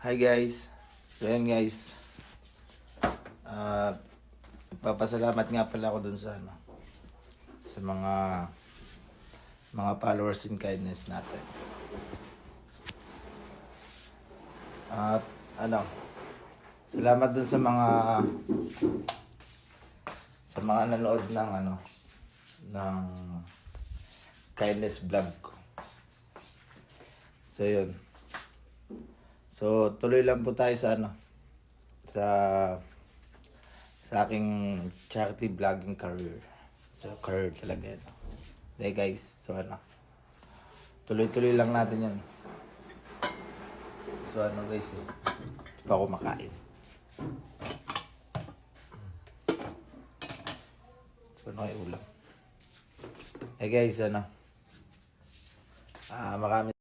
Hi guys. So yan guys. Papasalamat nga pala ako dun sa sa mga followers in kindness natin. At salamat dun sa mga nanood ng kindness vlog ko. So yun. So tuloy lang po tayo sa sa aking charity vlogging career. So career talaga yan. Okay guys, so tuloy-tuloy lang natin yan. So guys, hindi pa ako makain. So kayo ulam. Hey guys, marami